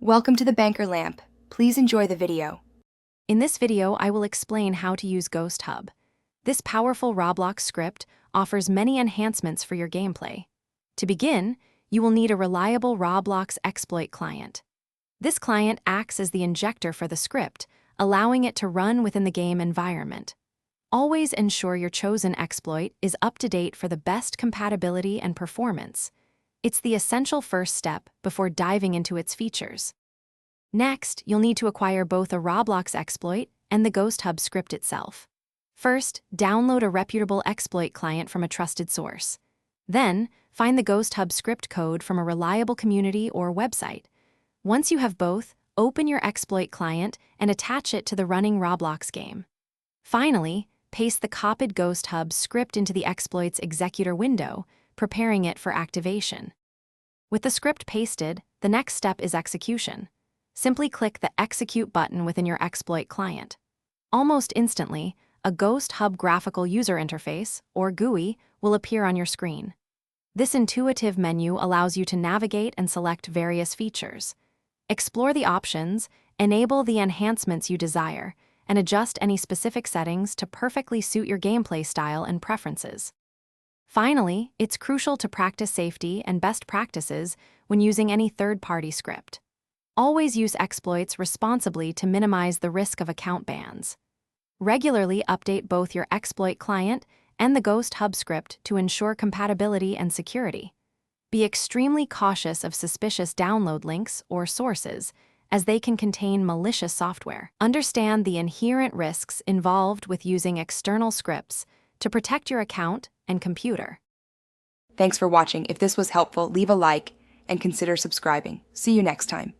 Welcome to the Banker Lamp. Please enjoy the video. In this video, I will explain how to use Ghost Hub. This powerful Roblox script offers many enhancements for your gameplay. To begin, you will need a reliable Roblox exploit client. This client acts as the injector for the script, allowing it to run within the game environment. Always ensure your chosen exploit is up to date for the best compatibility and performance. It's the essential first step before diving into its features. Next, you'll need to acquire both a Roblox exploit and the Ghost Hub script itself. First, download a reputable exploit client from a trusted source. Then, find the Ghost Hub script code from a reliable community or website. Once you have both, open your exploit client and attach it to the running Roblox game. Finally, paste the copied Ghost Hub script into the exploit's executor window, preparing it for activation. With the script pasted, the next step is execution. Simply click the Execute button within your exploit client. Almost instantly, a Ghost Hub graphical user interface, or GUI, will appear on your screen. This intuitive menu allows you to navigate and select various features. Explore the options, enable the enhancements you desire, and adjust any specific settings to perfectly suit your gameplay style and preferences. Finally, it's crucial to practice safety and best practices when using any third-party script. Always use exploits responsibly to minimize the risk of account bans. Regularly update both your exploit client and the Ghost Hub script to ensure compatibility and security. Be extremely cautious of suspicious download links or sources, as they can contain malicious software. Understand the inherent risks involved with using external scripts to protect your account and computer. Thanks for watching. If this was helpful, leave a like and consider subscribing. See you next time.